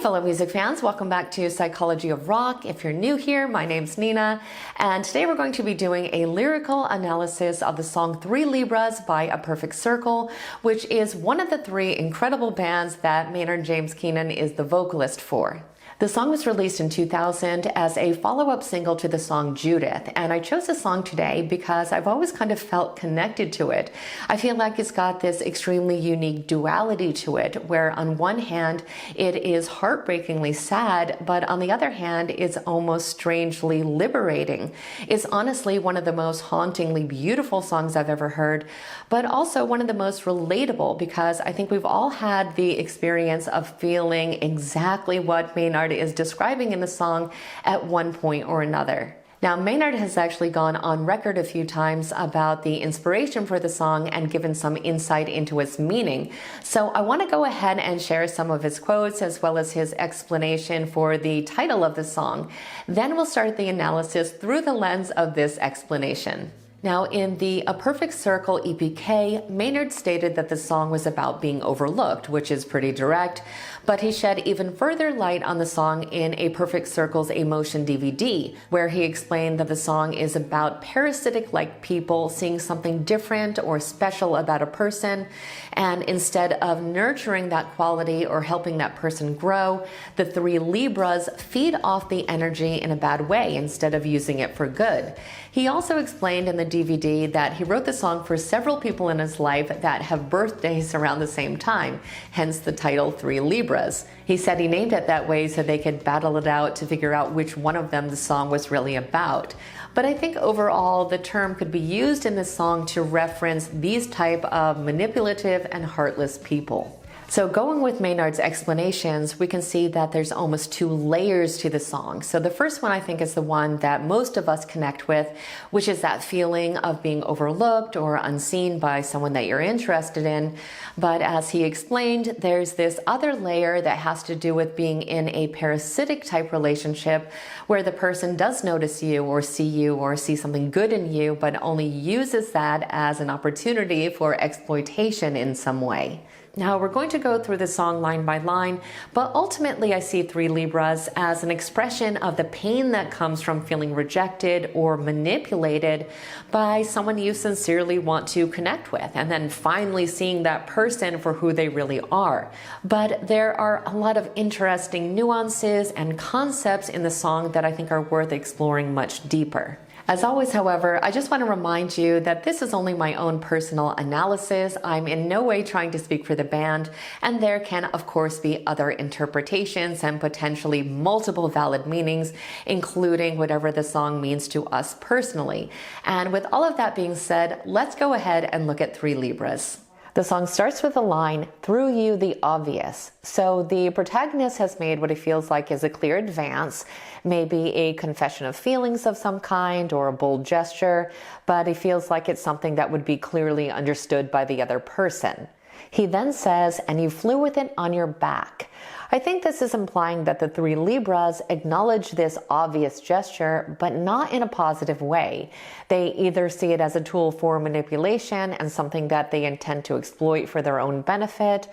fellow music fans, welcome back to Psychology of Rock. If you're new here, my name's Nina, and today we're going to be doing a lyrical analysis of the song 3 Libras by A Perfect Circle, which is one of the 3 incredible bands that Maynard James Keenan is the vocalist for. The song was released in 2000 as a follow-up single to the song Judith, and I chose this song today because I've always kind of felt connected to it. I feel like it's got this extremely unique duality to it, where on one hand it is heartbreakingly sad, but on the other hand it's almost strangely liberating. It's honestly one of the most hauntingly beautiful songs I've ever heard, but also one of the most relatable because I think we've all had the experience of feeling exactly what Maynard is describing in the song at one point or another. Now, Maynard has actually gone on record a few times about the inspiration for the song and given some insight into its meaning. So I want to go ahead and share some of his quotes as well as his explanation for the title of the song. Then we'll start the analysis through the lens of this explanation. Now, in the A Perfect Circle EPK, Maynard stated that the song was about being overlooked, which is pretty direct, but he shed even further light on the song in A Perfect Circle's Emotion DVD, where he explained that the song is about parasitic-like people seeing something different or special about a person, and instead of nurturing that quality or helping that person grow, the 3 Libras feed off the energy in a bad way instead of using it for good. He also explained in the DVD that he wrote the song for several people in his life that have birthdays around the same time, hence the title 3 Libras. He said he named it that way so they could battle it out to figure out which one of them the song was really about. But I think overall the term could be used in this song to reference these type of manipulative and heartless people. So going with Maynard's explanations, we can see that there's almost 2 layers to the song. So the first one I think is the one that most of us connect with, which is that feeling of being overlooked or unseen by someone that you're interested in. But as he explained, there's this other layer that has to do with being in a parasitic type relationship where the person does notice you or see something good in you, but only uses that as an opportunity for exploitation in some way. Now, we're going to go through the song line by line, but ultimately I see 3 Libras as an expression of the pain that comes from feeling rejected or manipulated by someone you sincerely want to connect with, and then finally seeing that person for who they really are. But there are a lot of interesting nuances and concepts in the song that I think are worth exploring much deeper. As always, however, I just want to remind you that this is only my own personal analysis. I'm in no way trying to speak for the band, and there can, of course, be other interpretations and potentially multiple valid meanings, including whatever the song means to us personally. And with all of that being said, let's go ahead and look at 3 Libras. The song starts with the line, "Through you, the obvious." So the protagonist has made what he feels like is a clear advance, maybe a confession of feelings of some kind or a bold gesture, but he feels like it's something that would be clearly understood by the other person. He then says, "And you flew with it on your back." I think this is implying that the 3 Libras acknowledge this obvious gesture, but not in a positive way. They either see it as a tool for manipulation and something that they intend to exploit for their own benefit,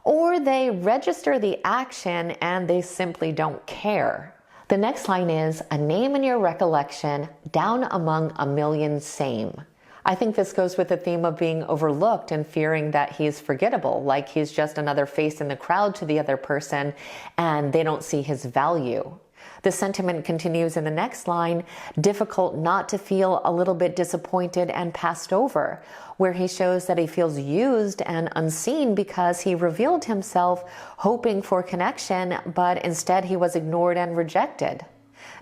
or they register the action and they simply don't care. The next line is, "A name in your recollection, down among a million same." I think this goes with the theme of being overlooked and fearing that he's forgettable, like he's just another face in the crowd to the other person and they don't see his value. The sentiment continues in the next line, difficult not to feel a little bit disappointed and passed over, where he shows that he feels used and unseen because he revealed himself hoping for connection, but instead he was ignored and rejected.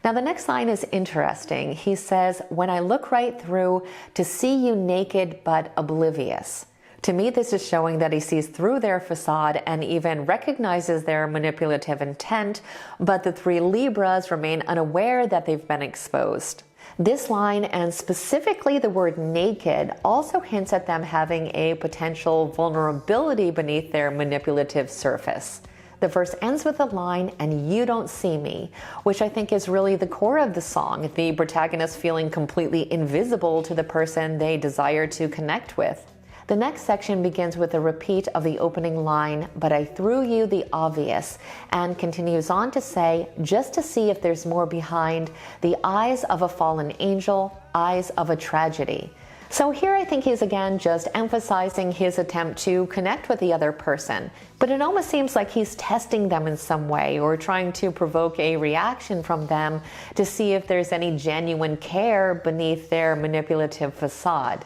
Now the next line is interesting. He says, "When I look right through to see you naked but oblivious." To me, this is showing that he sees through their facade and even recognizes their manipulative intent, but the 3 Libras remain unaware that they've been exposed. This line, and specifically the word naked, also hints at them having a potential vulnerability beneath their manipulative surface. The verse ends with the line, "And you don't see me," which I think is really the core of the song, the protagonist feeling completely invisible to the person they desire to connect with. The next section begins with a repeat of the opening line, "But I threw you the obvious," and continues on to say, "Just to see if there's more behind the eyes of a fallen angel, eyes of a tragedy." So here I think he's again just emphasizing his attempt to connect with the other person, but it almost seems like he's testing them in some way or trying to provoke a reaction from them to see if there's any genuine care beneath their manipulative facade.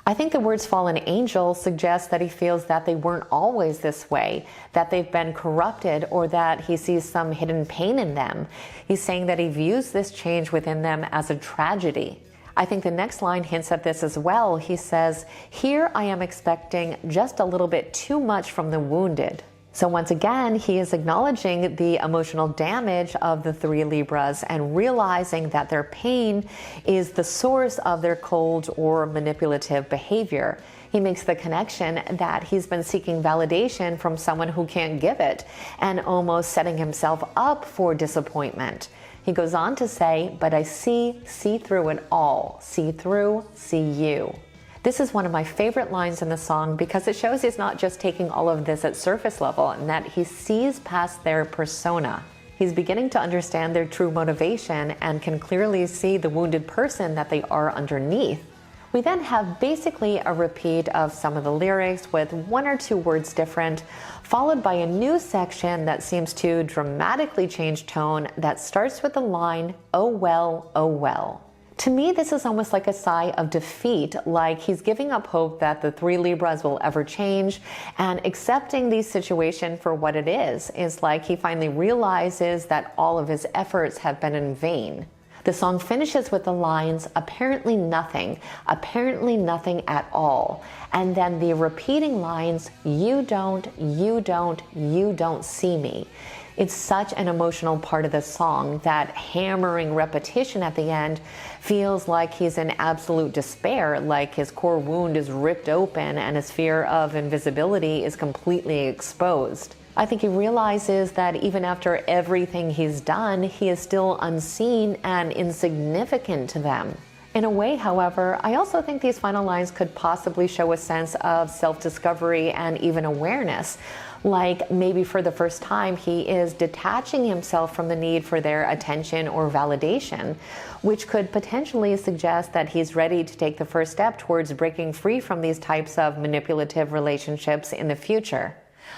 I think the words fallen angel suggest that he feels that they weren't always this way, that they've been corrupted, or that he sees some hidden pain in them. He's saying that he views this change within them as a tragedy. I think the next line hints at this as well. He says, "Here I am expecting just a little bit too much from the wounded." So once again, he is acknowledging the emotional damage of the three Libras and realizing that their pain is the source of their cold or manipulative behavior. He makes the connection that he's been seeking validation from someone who can't give it and almost setting himself up for disappointment. He goes on to say, "But I see through it all, see through, see you." This is one of my favorite lines in the song because it shows he's not just taking all of this at surface level and that he sees past their persona. He's beginning to understand their true motivation and can clearly see the wounded person that they are underneath. We then have basically a repeat of some of the lyrics with one or two words different, followed by a new section that seems to dramatically change tone that starts with the line, "Oh well, oh well." To me, this is almost like a sigh of defeat, like he's giving up hope that the three Libras will ever change, and accepting the situation for what it is like he finally realizes that all of his efforts have been in vain. The song finishes with the lines, apparently nothing at all. And then the repeating lines, you don't see me. It's such an emotional part of the song. That hammering repetition at the end feels like he's in absolute despair, like his core wound is ripped open and his fear of invisibility is completely exposed. I think he realizes that even after everything he's done, he is still unseen and insignificant to them. In a way, however, I also think these final lines could possibly show a sense of self-discovery and even awareness. Like maybe for the first time, he is detaching himself from the need for their attention or validation, which could potentially suggest that he's ready to take the first step towards breaking free from these types of manipulative relationships in the future.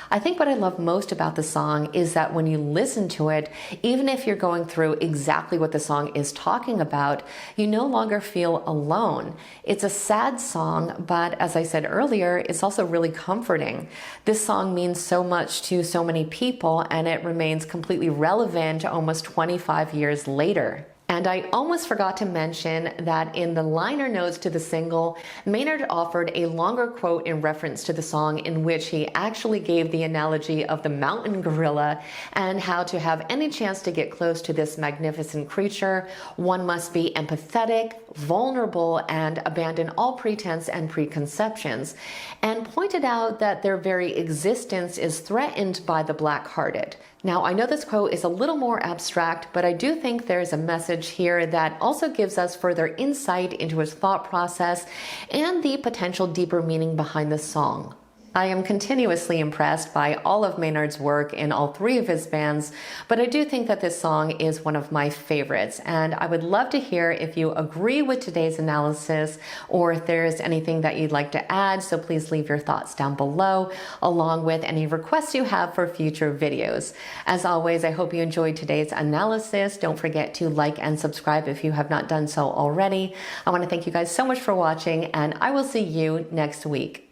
I think what I love most about the song is that when you listen to it, even if you're going through exactly what the song is talking about, you no longer feel alone. It's a sad song, but as I said earlier, it's also really comforting. This song means so much to so many people, and it remains completely relevant almost 25 years later. And I almost forgot to mention that in the liner notes to the single, Maynard offered a longer quote in reference to the song in which he actually gave the analogy of the mountain gorilla and how to have any chance to get close to this magnificent creature, one must be empathetic, vulnerable, and abandon all pretense and preconceptions, and pointed out that their very existence is threatened by the black-hearted. Now, I know this quote is a little more abstract, but I do think there's a message here that also gives us further insight into his thought process and the potential deeper meaning behind the song. I am continuously impressed by all of Maynard's work in all three of his bands, but I do think that this song is one of my favorites, and I would love to hear if you agree with today's analysis or if there's anything that you'd like to add, so please leave your thoughts down below, along with any requests you have for future videos. As always, I hope you enjoyed today's analysis. Don't forget to like and subscribe if you have not done so already. I want to thank you guys so much for watching, and I will see you next week.